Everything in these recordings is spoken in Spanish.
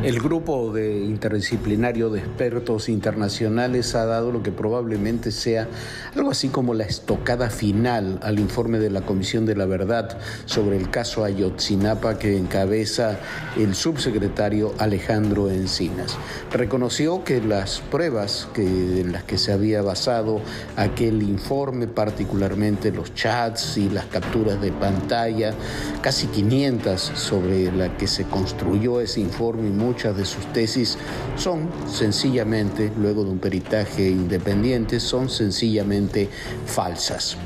El grupo interdisciplinario de expertos internacionales ha dado lo que probablemente sea algo así como la estocada final al informe de la Comisión de la Verdad sobre el caso Ayotzinapa que encabeza el subsecretario Alejandro Encinas. Reconoció que las pruebas en las que se había basado aquel informe, particularmente los chats y las capturas de pantalla, casi 500 sobre la que se construyó ese informe y muchas de sus tesis son sencillamente, luego de un peritaje independiente, son sencillamente falsas.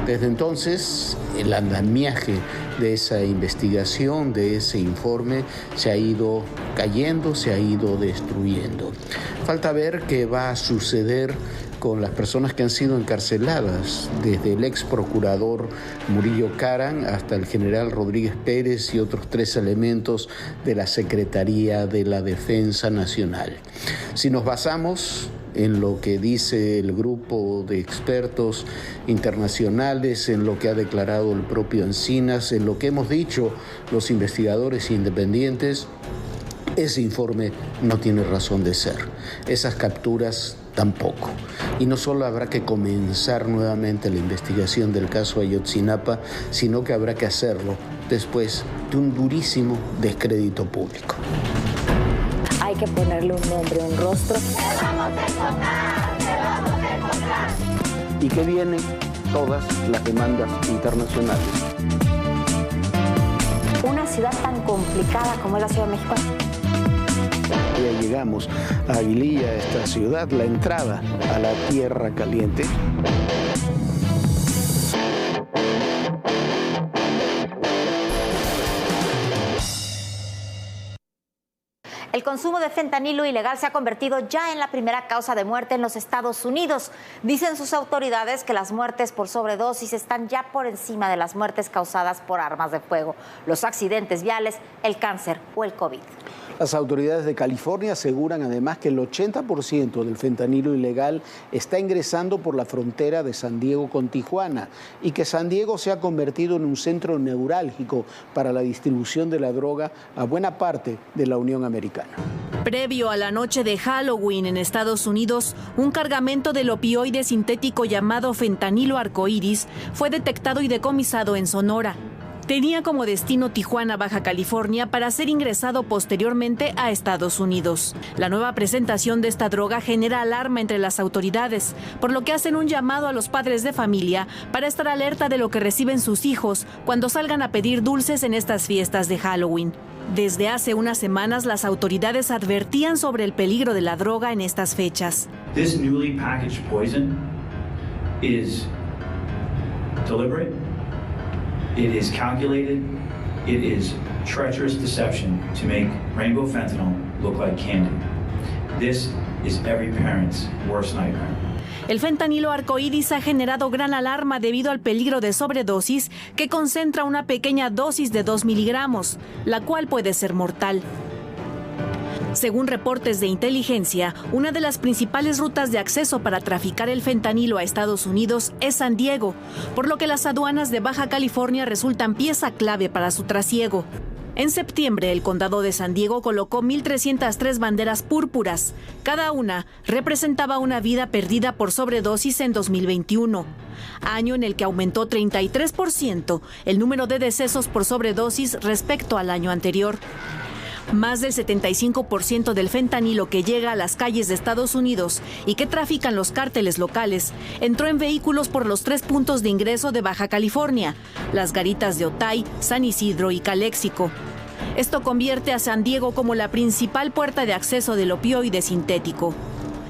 Desde entonces, el andamiaje de esa investigación, de ese informe, se ha ido cayendo, se ha ido destruyendo. Falta ver qué va a suceder con las personas que han sido encarceladas, desde el ex procurador Murillo Karam hasta el general Rodríguez Pérez y otros 3 elementos de la Secretaría de la Defensa Nacional. Si nos basamos en lo que dice el grupo de expertos internacionales, en lo que ha declarado el propio Encinas, en lo que hemos dicho los investigadores independientes, ese informe no tiene razón de ser. Esas capturas tampoco. Y no solo habrá que comenzar nuevamente la investigación del caso Ayotzinapa, sino que habrá que hacerlo después de un durísimo descrédito público. Hay que ponerle un nombre, un rostro. Y que vienen todas las demandas internacionales. Una ciudad tan complicada como es la Ciudad de México. Ya llegamos a Aguililla, esta ciudad, la entrada a la Tierra Caliente. El consumo de fentanilo ilegal se ha convertido ya en la primera causa de muerte en los Estados Unidos. Dicen sus autoridades que las muertes por sobredosis están ya por encima de las muertes causadas por armas de fuego, los accidentes viales, el cáncer o el COVID. Las autoridades de California aseguran además que el 80% del fentanilo ilegal está ingresando por la frontera de San Diego con Tijuana y que San Diego se ha convertido en un centro neurálgico para la distribución de la droga a buena parte de la Unión Americana. Previo a la noche de Halloween en Estados Unidos, un cargamento del opioide sintético llamado fentanilo arcoíris fue detectado y decomisado en Sonora. Tenía como destino Tijuana, Baja California, para ser ingresado posteriormente a Estados Unidos. La nueva presentación de esta droga genera alarma entre las autoridades, por lo que hacen un llamado a los padres de familia para estar alerta de lo que reciben sus hijos cuando salgan a pedir dulces en estas fiestas de Halloween. Desde hace unas semanas, las autoridades advertían sobre el peligro de la droga en estas fechas. This newly packaged poison is deliberate. It is calculated, it is treacherous deception to make rainbow fentanyl look like candy. This is every parent's worst nightmare. El fentanilo arcoíris ha generado gran alarma debido al peligro de sobredosis que concentra una pequeña dosis de 2 miligramos, la cual puede ser mortal. Según reportes de inteligencia, una de las principales rutas de acceso para traficar el fentanilo a Estados Unidos es San Diego, por lo que las aduanas de Baja California resultan pieza clave para su trasiego. En septiembre, el condado de San Diego colocó 1,303 banderas púrpuras. Cada una representaba una vida perdida por sobredosis en 2021, año en el que aumentó 33% el número de decesos por sobredosis respecto al año anterior. Más del 75% del fentanilo que llega a las calles de Estados Unidos y que trafican los cárteles locales entró en vehículos por los 3 puntos de ingreso de Baja California, las garitas de Otay, San Isidro y Caléxico. Esto convierte a San Diego como la principal puerta de acceso del opioide sintético.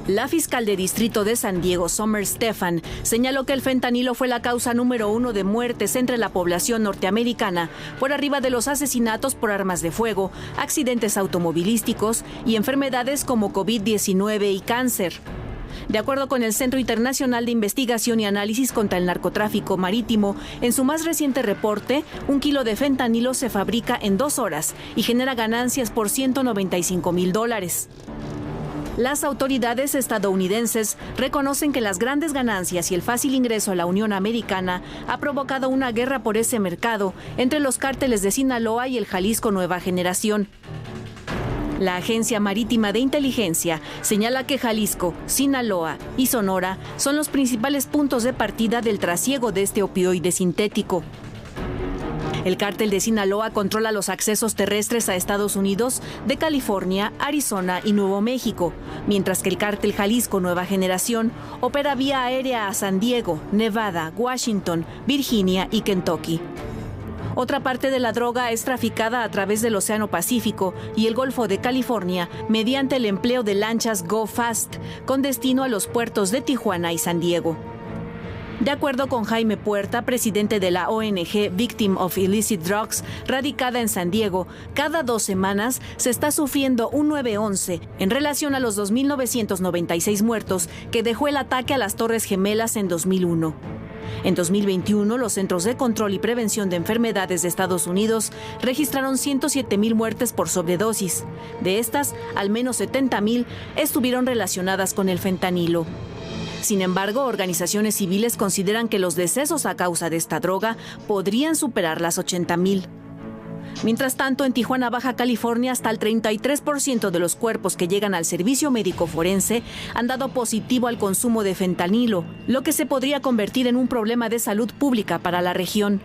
La fiscal de distrito de San Diego, Summer Stephan, señaló que el fentanilo fue la causa número 1 de muertes entre la población norteamericana, por arriba de los asesinatos por armas de fuego, accidentes automovilísticos y enfermedades como COVID-19 y cáncer. De acuerdo con el Centro Internacional de Investigación y Análisis contra el Narcotráfico Marítimo, en su más reciente reporte, 1 kilo de fentanilo se fabrica en 2 horas y genera ganancias por $195,000. Las autoridades estadounidenses reconocen que las grandes ganancias y el fácil ingreso a la Unión Americana ha provocado una guerra por ese mercado entre los cárteles de Sinaloa y el Jalisco Nueva Generación. La Agencia Marítima de Inteligencia señala que Jalisco, Sinaloa y Sonora son los principales puntos de partida del trasiego de este opioide sintético. El cártel de Sinaloa controla los accesos terrestres a Estados Unidos de California, Arizona y Nuevo México, mientras que el cártel Jalisco Nueva Generación opera vía aérea a San Diego, Nevada, Washington, Virginia y Kentucky. Otra parte de la droga es traficada a través del Océano Pacífico y el Golfo de California mediante el empleo de lanchas Go Fast con destino a los puertos de Tijuana y San Diego. De acuerdo con Jaime Puerta, presidente de la ONG Victim of Illicit Drugs, radicada en San Diego, cada 2 semanas se está sufriendo un 911 en relación a los 2.996 muertos que dejó el ataque a las Torres Gemelas en 2001. En 2021, los Centros de Control y Prevención de Enfermedades de Estados Unidos registraron 107,000 muertes por sobredosis. De estas, al menos 70,000 estuvieron relacionadas con el fentanilo. Sin embargo, organizaciones civiles consideran que los decesos a causa de esta droga podrían superar las 80,000. Mientras tanto, en Tijuana, Baja California, hasta el 33% de los cuerpos que llegan al servicio médico forense han dado positivo al consumo de fentanilo, lo que se podría convertir en un problema de salud pública para la región.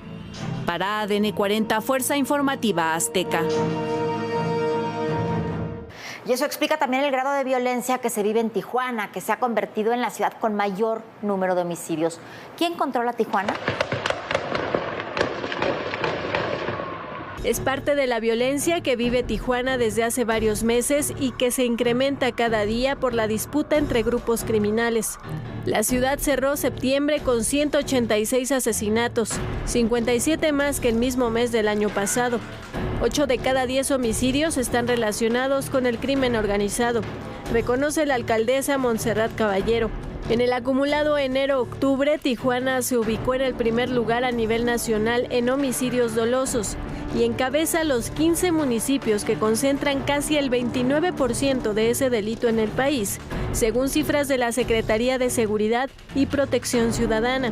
Para ADN 40, Fuerza Informativa Azteca. Y eso explica también el grado de violencia que se vive en Tijuana, que se ha convertido en la ciudad con mayor número de homicidios. ¿Quién controla Tijuana? Es parte de la violencia que vive Tijuana desde hace varios meses y que se incrementa cada día por la disputa entre grupos criminales. La ciudad cerró septiembre con 186 asesinatos, 57 más que el mismo mes del año pasado. 8 de cada 10 homicidios están relacionados con el crimen organizado, reconoce la alcaldesa Montserrat Caballero. En el acumulado enero-octubre, Tijuana se ubicó en el primer lugar a nivel nacional en homicidios dolosos y encabeza los 15 municipios que concentran casi el 29% de ese delito en el país, según cifras de la Secretaría de Seguridad y Protección Ciudadana.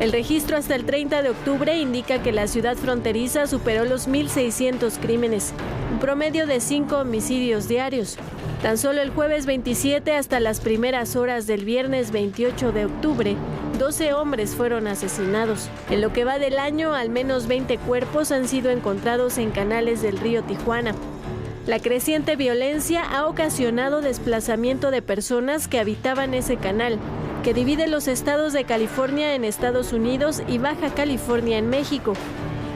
El registro hasta el 30 de octubre indica que la ciudad fronteriza superó los 1,600 crímenes, un promedio de 5 homicidios diarios. Tan solo el jueves 27 hasta las primeras horas del viernes 28 de octubre, 12 hombres fueron asesinados. En lo que va del año, al menos 20 cuerpos han sido encontrados en canales del río Tijuana. La creciente violencia ha ocasionado desplazamiento de personas que habitaban ese canal, que divide los estados de California en Estados Unidos y Baja California en México.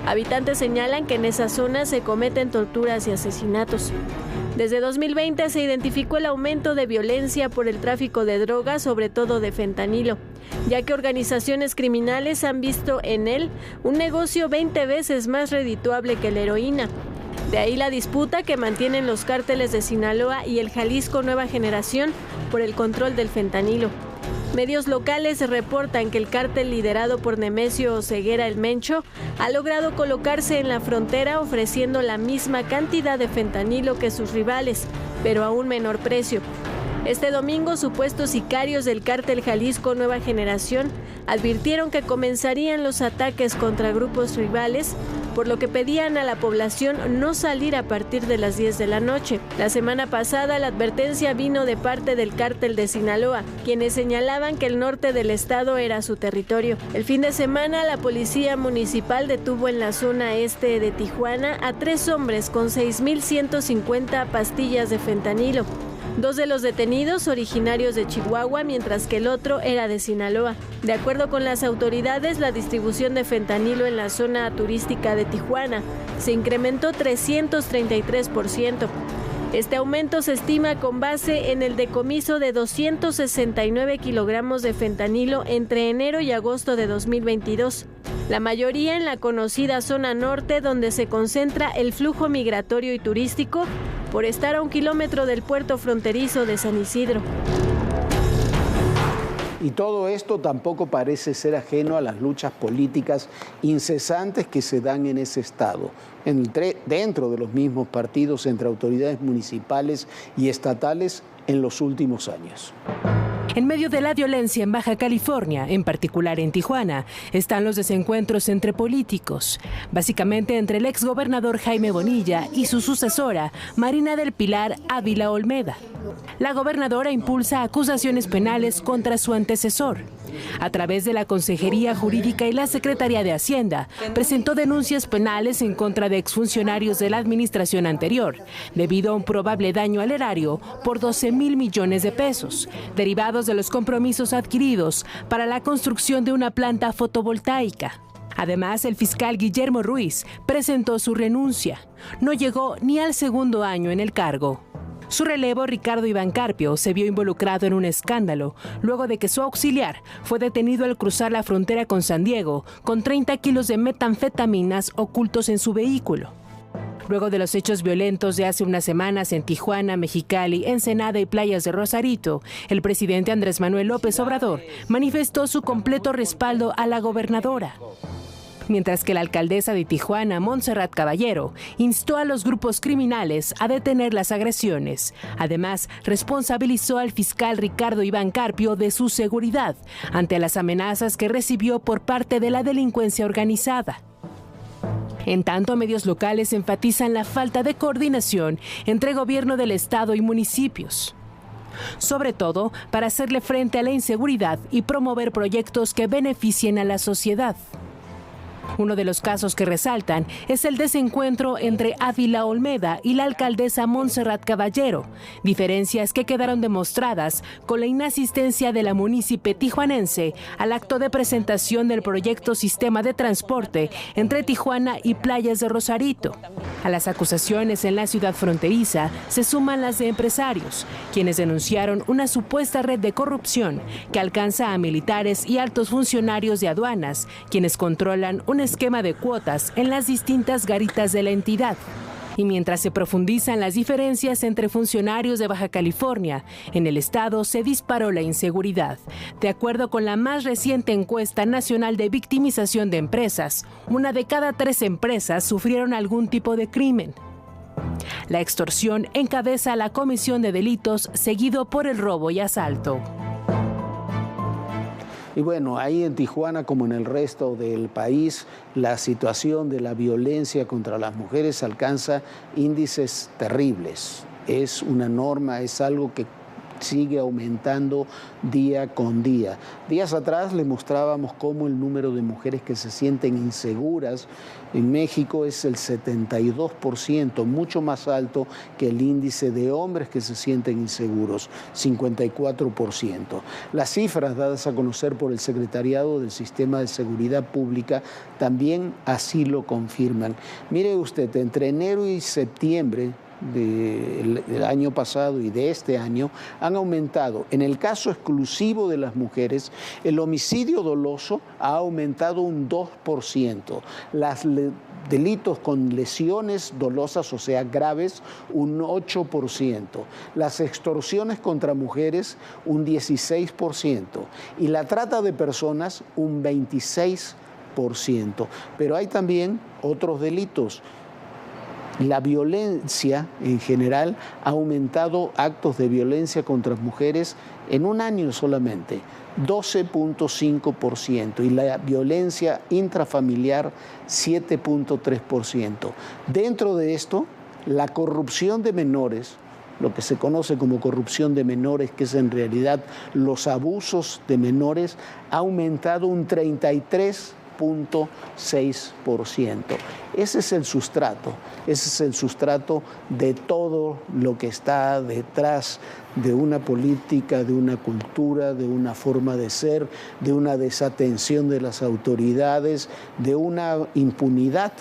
Habitantes señalan que en esa zona se cometen torturas y asesinatos. Desde 2020 se identificó el aumento de violencia por el tráfico de drogas, sobre todo de fentanilo, ya que organizaciones criminales han visto en él un negocio 20 veces más redituable que la heroína. De ahí la disputa que mantienen los cárteles de Sinaloa y el Jalisco Nueva Generación por el control del fentanilo. Medios locales reportan que el cártel liderado por Nemesio Oseguera el Mencho ha logrado colocarse en la frontera ofreciendo la misma cantidad de fentanilo que sus rivales, pero a un menor precio. Este domingo, supuestos sicarios del cártel Jalisco Nueva Generación advirtieron que comenzarían los ataques contra grupos rivales, por lo que pedían a la población no salir a partir de las 10 de la noche. La semana pasada, la advertencia vino de parte del cártel de Sinaloa, quienes señalaban que el norte del estado era su territorio. El fin de semana, la policía municipal detuvo en la zona este de Tijuana a 3 hombres con 6,150 pastillas de fentanilo. 2 de los detenidos originarios de Chihuahua, mientras que el otro era de Sinaloa. De acuerdo con las autoridades, la distribución de fentanilo en la zona turística de Tijuana se incrementó 333%. Este aumento se estima con base en el decomiso de 269 kilogramos de fentanilo entre enero y agosto de 2022. La mayoría en la conocida zona norte, donde se concentra el flujo migratorio y turístico, por estar a 1 kilómetro del puerto fronterizo de San Isidro. Y todo esto tampoco parece ser ajeno a las luchas políticas incesantes que se dan en ese estado, dentro de los mismos partidos entre autoridades municipales y estatales en los últimos años. En medio de la violencia en Baja California, en particular en Tijuana, están los desencuentros entre políticos, básicamente entre el exgobernador Jaime Bonilla y su sucesora, Marina del Pilar Ávila Olmeda. La gobernadora impulsa acusaciones penales contra su antecesor. A través de la Consejería Jurídica y la Secretaría de Hacienda, presentó denuncias penales en contra de exfuncionarios de la administración anterior, debido a un probable daño al erario por 12,000 millones de pesos, derivados de los compromisos adquiridos para la construcción de una planta fotovoltaica. Además, el fiscal Guillermo Ruiz presentó su renuncia. No llegó ni al segundo año en el cargo. Su relevo, Ricardo Iván Carpio, se vio involucrado en un escándalo luego de que su auxiliar fue detenido al cruzar la frontera con San Diego con 30 kilos de metanfetaminas ocultos en su vehículo. Luego de los hechos violentos de hace unas semanas en Tijuana, Mexicali, Ensenada y playas de Rosarito, el presidente Andrés Manuel López Obrador manifestó su completo respaldo a la gobernadora. Mientras que la alcaldesa de Tijuana, Montserrat Caballero, instó a los grupos criminales a detener las agresiones. Además, responsabilizó al fiscal Ricardo Iván Carpio de su seguridad ante las amenazas que recibió por parte de la delincuencia organizada. En tanto, medios locales enfatizan la falta de coordinación entre gobierno del estado y municipios, sobre todo para hacerle frente a la inseguridad y promover proyectos que beneficien a la sociedad. Uno de los casos que resaltan es el desencuentro entre Ávila Olmeda y la alcaldesa Montserrat Caballero, diferencias que quedaron demostradas con la inasistencia de la munícipe tijuanense al acto de presentación del proyecto Sistema de Transporte entre Tijuana y playas de Rosarito. A las acusaciones en la ciudad fronteriza se suman las de empresarios, quienes denunciaron una supuesta red de corrupción que alcanza a militares y altos funcionarios de aduanas, quienes controlan un esquema de cuotas en las distintas garitas de la entidad. Y mientras se profundizan las diferencias entre funcionarios de Baja California, en el estado se disparó la inseguridad. De acuerdo con la más reciente encuesta nacional de victimización de empresas, 1 de cada 3 empresas sufrieron algún tipo de crimen. La extorsión encabeza la comisión de delitos, seguido por el robo y asalto. Y bueno, ahí en Tijuana, como en el resto del país, la situación de la violencia contra las mujeres alcanza índices terribles. Es una norma, es algo que sigue aumentando día con día. Días atrás le mostrábamos cómo el número de mujeres que se sienten inseguras en México es el 72%, mucho más alto que el índice de hombres que se sienten inseguros, 54%. Las cifras dadas a conocer por el Secretariado del Sistema de Seguridad Pública también así lo confirman. Mire usted, entre enero y septiembre del año pasado y de este año han aumentado. En el caso exclusivo de las mujeres, el homicidio doloso ha aumentado un 2%. Los delitos con lesiones dolosas, o sea, graves, un 8%. Las extorsiones contra mujeres, un 16%. Y la trata de personas, un 26%. Pero hay también otros delitos. La violencia en general ha aumentado, actos de violencia contra mujeres en un año solamente, 12.5%, y la violencia intrafamiliar 7.3%. Dentro de esto, la corrupción de menores, lo que se conoce como corrupción de menores, que es en realidad los abusos de menores, ha aumentado un 33.6%. Ese es el sustrato de todo lo que está detrás de una política, de una cultura, de una forma de ser, de una desatención de las autoridades, de una impunidad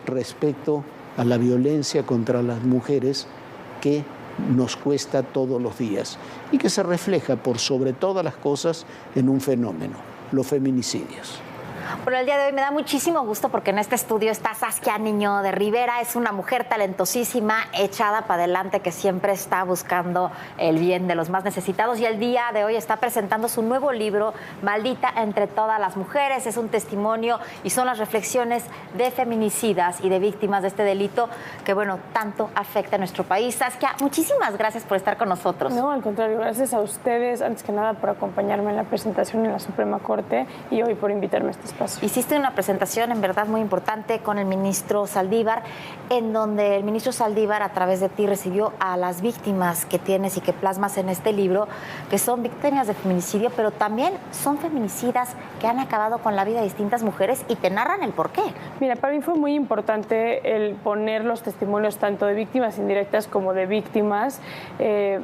respecto a la violencia contra las mujeres que nos cuesta todos los días y que se refleja por sobre todas las cosas en un fenómeno, los feminicidios. Bueno, el día de hoy me da muchísimo gusto porque en este estudio está Saskia Niño de Rivera. Es una mujer talentosísima, echada para adelante, que siempre está buscando el bien de los más necesitados. Y el día de hoy está presentando su nuevo libro, Maldita entre todas las mujeres. Es un testimonio y son las reflexiones de feminicidas y de víctimas de este delito que, bueno, tanto afecta a nuestro país. Saskia, muchísimas gracias por estar con nosotros. No, al contrario, gracias a ustedes, antes que nada, por acompañarme en la presentación en la Suprema Corte y hoy por invitarme a este espacio. Hiciste una presentación en verdad muy importante con el ministro Saldívar, en donde el ministro Saldívar a través de ti recibió a las víctimas que tienes y que plasmas en este libro, que son víctimas de feminicidio, pero también son feminicidas que han acabado con la vida de distintas mujeres y te narran el porqué. Mira, para mí fue muy importante el poner los testimonios tanto de víctimas indirectas como de víctimas, de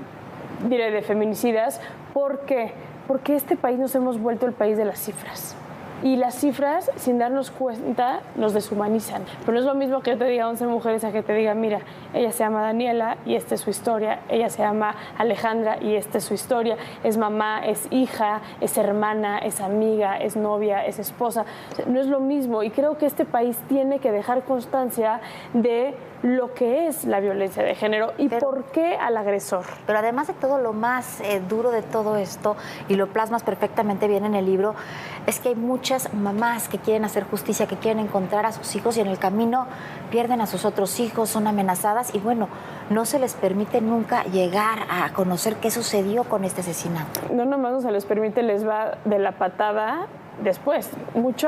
feminicidas. ¿Por qué? Porque este país nos hemos vuelto el país de las cifras. Y las cifras, sin darnos cuenta, nos deshumanizan. Pero no es lo mismo que yo te diga 11 mujeres a que te diga, mira, ella se llama Daniela y esta es su historia, ella se llama Alejandra y esta es su historia, es mamá, es hija, es hermana, es amiga, es novia, es esposa. O sea, no es lo mismo y creo que este país tiene que dejar constancia de lo que es la violencia de género y por qué al agresor. Pero además de todo, lo más duro de todo esto, y lo plasmas perfectamente bien en el libro, es que hay muchas mamás que quieren hacer justicia, que quieren encontrar a sus hijos y en el camino pierden a sus otros hijos, son amenazadas y bueno, no se les permite nunca llegar a conocer qué sucedió con este asesinato. No nomás no se les permite, les va de la patada después.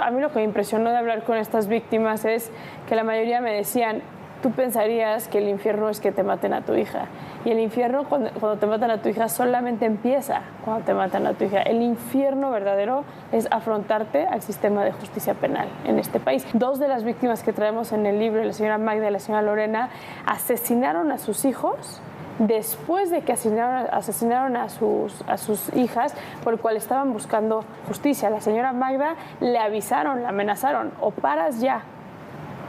A mí lo que me impresionó de hablar con estas víctimas es que la mayoría me decían, tú pensarías que el infierno es que te maten a tu hija. Y el infierno, cuando te matan a tu hija, solamente empieza cuando te matan a tu hija. El infierno verdadero es afrontarte al sistema de justicia penal en este país. 2 de las víctimas que traemos en el libro, la señora Magda y la señora Lorena, asesinaron a sus hijos después de que asesinaron a sus hijas, por el cual estaban buscando justicia. La señora Magda le avisaron, la amenazaron, o paras ya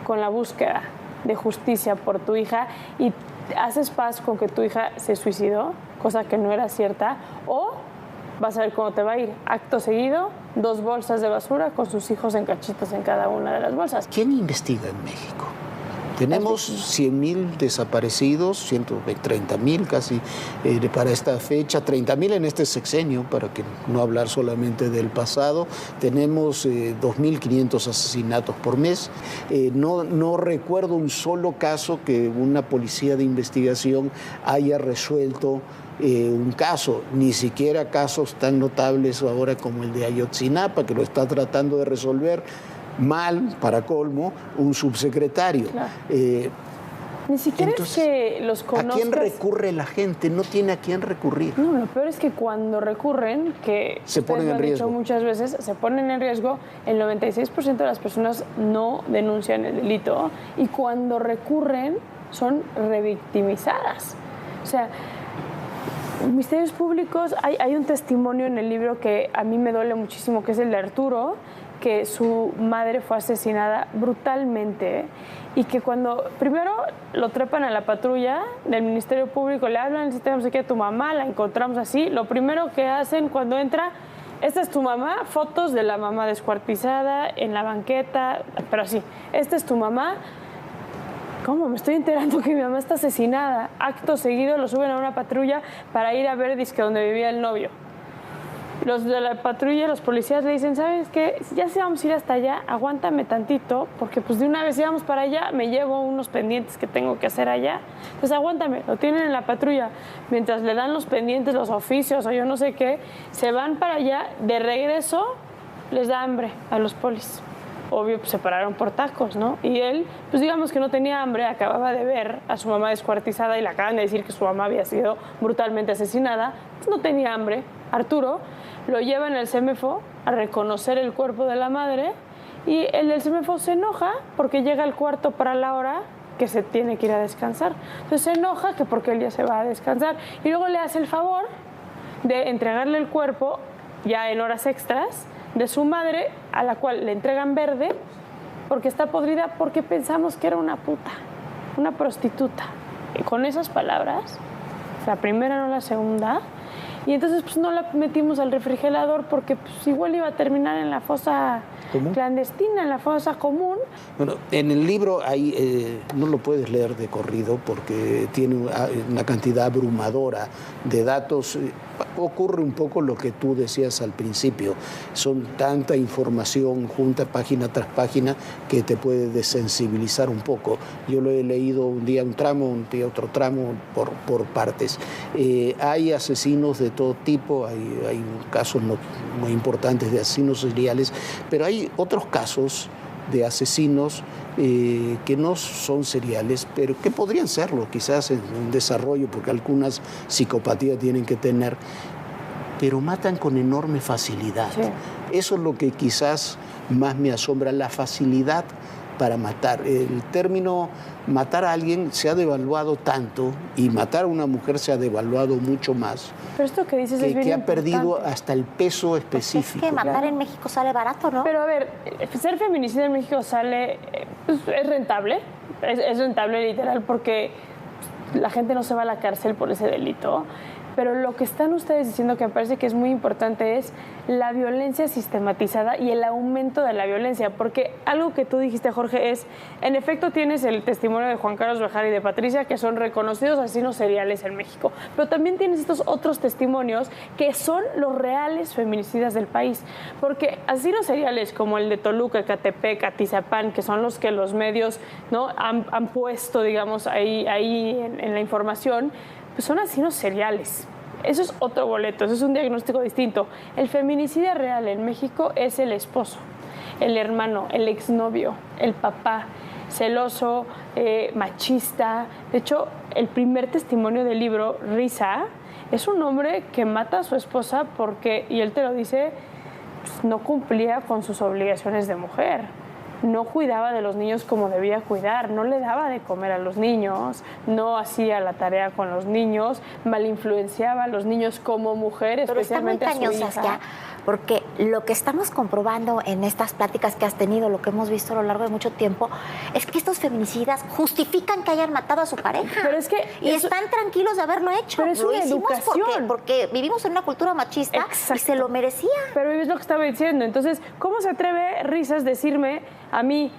con la búsqueda de justicia por tu hija y haces paz con que tu hija se suicidó, cosa que no era cierta, o vas a ver cómo te va a ir. Acto seguido, 2 bolsas de basura con sus hijos en cachitos en cada una de las bolsas. ¿Quién investiga en México? Tenemos 100,000 desaparecidos, 130,000 casi para esta fecha, 30,000 en este sexenio, para que no hablar solamente del pasado. Tenemos 2.500 asesinatos por mes. No recuerdo un solo caso que una policía de investigación haya resuelto un caso, ni siquiera casos tan notables ahora como el de Ayotzinapa, que lo está tratando de resolver mal, para colmo, un subsecretario. Claro. Ni siquiera entonces, es que los conozcas. ¿A quién recurre la gente? No tiene a quién recurrir. No, lo peor es que cuando recurren, que se ponen en riesgo. Dicho muchas veces, se ponen en riesgo, el 96% de las personas no denuncian el delito y cuando recurren son revictimizadas. O sea, Ministerios Públicos, hay un testimonio en el libro que a mí me duele muchísimo, que es el de Arturo, que su madre fue asesinada brutalmente y que cuando primero lo trepan a la patrulla del Ministerio Público, le hablan, necesitamos aquí a tu mamá, la encontramos así, lo primero que hacen cuando entra, esta es tu mamá, fotos de la mamá descuartizada en la banqueta, pero así, esta es tu mamá. ¿Cómo? Me estoy enterando que mi mamá está asesinada. Acto seguido lo suben a una patrulla para ir a ver disque donde vivía el novio. Los de la patrulla, los policías le dicen, ¿sabes qué? Ya si vamos a ir hasta allá, aguántame tantito, porque pues de una vez si vamos para allá, me llevo unos pendientes que tengo que hacer allá. Entonces aguántame, lo tienen en la patrulla. Mientras le dan los pendientes, los oficios o yo no sé qué, se van para allá, de regreso les da hambre a los polis. Obvio, pues se pararon por tacos, ¿no? Y él, pues digamos que no tenía hambre, acababa de ver a su mamá descuartizada y le acaban de decir que su mamá había sido brutalmente asesinada, pues no tenía hambre. Arturo lo lleva en el CEMEFO a reconocer el cuerpo de la madre y el del CEMEFO se enoja porque llega al cuarto para la hora que se tiene que ir a descansar. Entonces se enoja que porque él ya se va a descansar y luego le hace el favor de entregarle el cuerpo ya en horas extras de su madre, a la cual le entregan verde porque está podrida, porque pensamos que era una puta, una prostituta. Y con esas palabras, la primera no la segunda, y entonces pues no la metimos al refrigerador porque pues igual iba a terminar en la fosa común. Clandestina en la fosa común. Bueno, en el libro hay, no lo puedes leer de corrido porque tiene una cantidad abrumadora de datos. Ocurre un poco lo que tú decías al principio. Son tanta información junta página tras página que te puede desensibilizar un poco. Yo lo he leído un día un tramo, un día otro tramo, por partes. Hay asesinos de todo tipo, hay casos muy importantes de asesinos seriales, pero hay otros casos de asesinos que no son seriales, pero que podrían serlo, quizás en un desarrollo, porque algunas psicopatías tienen que tener, pero matan con enorme facilidad. Sí. Eso es lo que quizás más me asombra, la facilidad para matar. El término matar a alguien se ha devaluado tanto y matar a una mujer se ha devaluado mucho más. Pero esto que dices es bien que ha perdido hasta el peso específico. Pues es que matar en México sale barato, ¿no? Pero a ver, ser feminicida en México sale, es rentable, es rentable literal porque la gente no se va a la cárcel por ese delito. Pero lo que están ustedes diciendo que me parece que es muy importante es la violencia sistematizada y el aumento de la violencia, porque algo que tú dijiste, Jorge, es, en efecto tienes el testimonio de Juan Carlos Bejar y de Patricia, que son reconocidos asesinos seriales en México, pero también tienes estos otros testimonios que son los reales feminicidas del país, porque asesinos seriales como el de Toluca, Ecatepec, Atizapán, que son los que los medios, ¿no?, han puesto, digamos, ahí en la información, pues son asesinos seriales. Eso es otro boleto, eso es un diagnóstico distinto. El feminicidio real en México es el esposo, el hermano, el exnovio, el papá, celoso, machista. De hecho, el primer testimonio del libro, Risa, es un hombre que mata a su esposa porque, y él te lo dice, pues, no cumplía con sus obligaciones de mujer. No cuidaba de los niños como debía cuidar, no le daba de comer a los niños, no hacía la tarea con los niños, malinfluenciaba a los niños como mujer, pero especialmente está muy cañón, Saskia, porque lo que estamos comprobando en estas pláticas que has tenido, lo que hemos visto a lo largo de mucho tiempo, es que estos feminicidas justifican que hayan matado a su pareja. Pero es que y están tranquilos de haberlo hecho. Pero es lo una hicimos educación. porque vivimos en una cultura machista. Exacto. Y se lo merecía. Pero es lo que estaba diciendo. Entonces, ¿cómo se atreve Risas decirme a mí,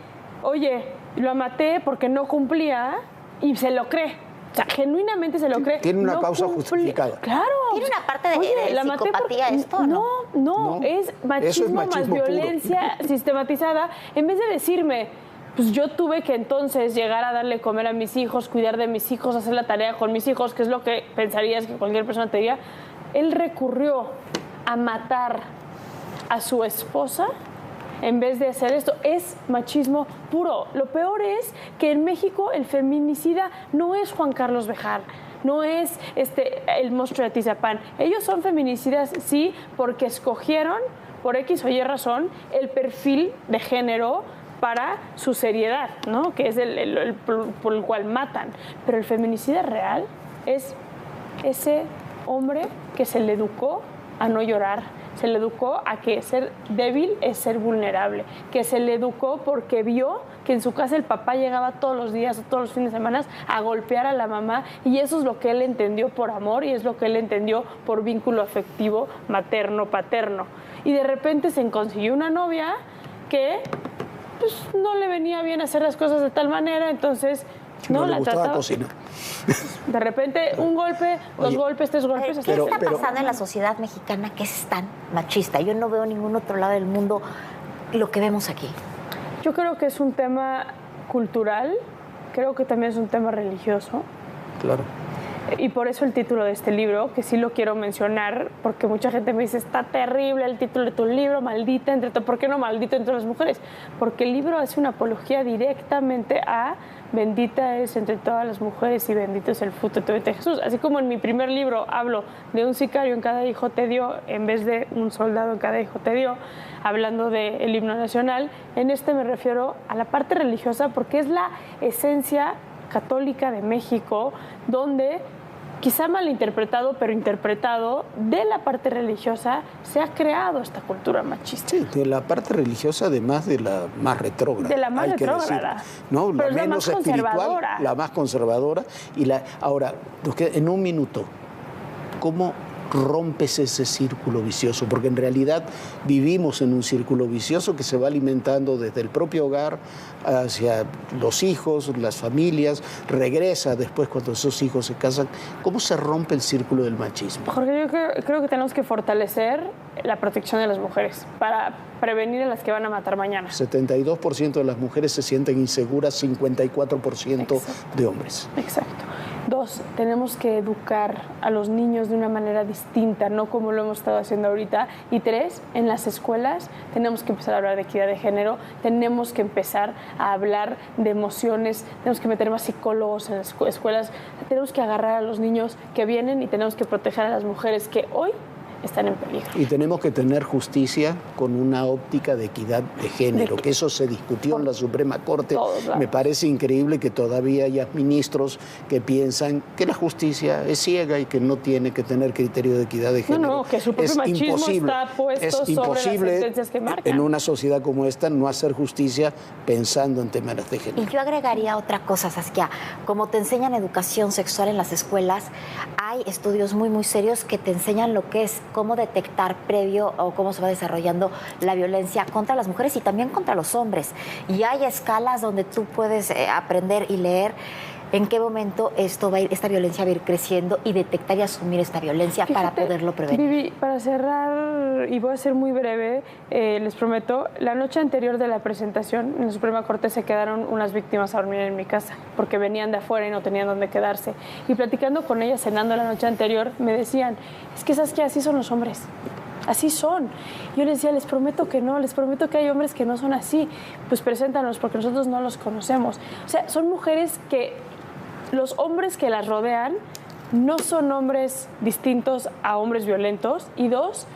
oye, lo maté porque no cumplía, y se lo cree? O sea, genuinamente se lo cree. Tiene una causa justificada. Claro. Tiene una parte de psicopatía esto, ¿no? No, es machismo más violencia sistematizada. En vez de decirme, pues yo tuve que entonces llegar a darle comer a mis hijos, cuidar de mis hijos, hacer la tarea con mis hijos, que es lo que pensarías que cualquier persona te diría, él recurrió a matar a su esposa en vez de hacer esto. Es machismo puro. Lo peor es que en México el feminicida no es Juan Carlos Bejar, no es el monstruo de Atizapán. Ellos son feminicidas, sí, porque escogieron, por X o Y razón, el perfil de género para su seriedad, ¿no?, que es el por el cual matan. Pero el feminicida real es ese hombre que se le educó a no llorar, se le educó a que ser débil es ser vulnerable, que se le educó porque vio que en su casa el papá llegaba todos los días o todos los fines de semana a golpear a la mamá, y eso es lo que él entendió por amor y es lo que él entendió por vínculo afectivo materno-paterno. Y de repente se consiguió una novia que pues, no le venía bien hacer las cosas de tal manera, entonces no le gustaba cocinar. De repente, un golpe, dos golpes, tres golpes. ¿Qué está pasando en la sociedad mexicana que es tan machista? Yo no veo en ningún otro lado del mundo lo que vemos aquí. Yo creo que es un tema cultural, creo que también es un tema religioso. Claro. Y por eso el título de este libro, que sí lo quiero mencionar, porque mucha gente me dice, está terrible el título de tu libro, maldita entre todas. ¿Por qué no maldito entre las mujeres? Porque el libro hace una apología directamente a bendita es entre todas las mujeres y bendito es el fruto de tu vientre, Jesús. Así como en mi primer libro hablo de un sicario en cada hijo te dio, en vez de un soldado en cada hijo te dio, hablando del himno nacional, en este me refiero a la parte religiosa, porque es la esencia católica de México, donde quizá malinterpretado, pero interpretado de la parte religiosa, se ha creado esta cultura machista. Sí, de la parte religiosa, además de la más retrógrada. De la más retrógrada. ¿No? Pero la menos más espiritual, la más conservadora. Ahora, en un minuto, ¿cómo rompes ese círculo vicioso, porque en realidad vivimos en un círculo vicioso que se va alimentando desde el propio hogar hacia los hijos, las familias, regresa después cuando esos hijos se casan. ¿Cómo se rompe el círculo del machismo? Jorge, yo creo que tenemos que fortalecer la protección de las mujeres para prevenir a las que van a matar mañana. 72% de las mujeres se sienten inseguras, 54% de hombres. Exacto. 2, tenemos que educar a los niños de una manera distinta, no como lo hemos estado haciendo ahorita. Y 3, en las escuelas tenemos que empezar a hablar de equidad de género, tenemos que empezar a hablar de emociones, tenemos que meter más psicólogos en las escuelas, tenemos que agarrar a los niños que vienen y tenemos que proteger a las mujeres que hoy están en peligro. Y tenemos que tener justicia con una óptica de equidad de género, que eso se discutió en la Suprema Corte. Me parece increíble que todavía haya ministros que piensan que la justicia es ciega y que no tiene que tener criterio de equidad de género. No, que su propio machismo está puesto sobre las sentencias que marcan. En una sociedad como esta no hacer justicia pensando en temas de género. Y yo agregaría otra cosa, Saskia. Como te enseñan educación sexual en las escuelas, hay estudios muy, muy serios que te enseñan lo que es cómo detectar previo o cómo se va desarrollando la violencia contra las mujeres y también contra los hombres. Y hay escalas donde tú puedes aprender y leer en qué momento esta violencia va a ir creciendo y detectar y asumir esta violencia. Fíjate, para poderlo prevenir. Vivi, para cerrar, y voy a ser muy breve, les prometo, la noche anterior de la presentación en la Suprema Corte se quedaron unas víctimas a dormir en mi casa porque venían de afuera y no tenían dónde quedarse. Y platicando con ellas, cenando la noche anterior, me decían, es que sabes que así son los hombres. Así son. Yo les decía, les prometo que no, les prometo que hay hombres que no son así. Pues preséntanos porque nosotros no los conocemos. O sea, son mujeres que los hombres que las rodean no son hombres distintos a hombres violentos. Y 2,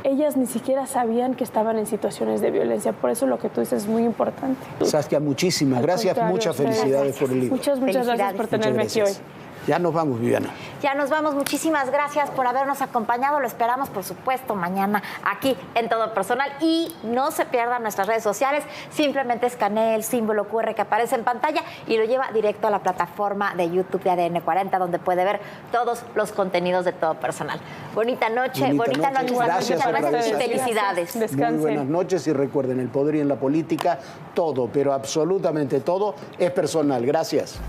ellas ni siquiera sabían que estaban en situaciones de violencia. Por eso lo que tú dices es muy importante. Saskia, muchísimas gracias. Muchas felicidades por el libro. Muchas gracias por tenerme aquí hoy. Ya nos vamos, Viviana. Ya nos vamos. Muchísimas gracias por habernos acompañado. Lo esperamos, por supuesto, mañana aquí en Todo Personal. Y no se pierdan nuestras redes sociales. Simplemente escanee el símbolo QR que aparece en pantalla y lo lleva directo a la plataforma de YouTube de ADN 40, donde puede ver todos los contenidos de Todo Personal. Bonita noche. Bonita noche. Gracias y felicidades. Descansen. Muy buenas noches y recuerden, el poder y en la política, todo, pero absolutamente todo es personal. Gracias.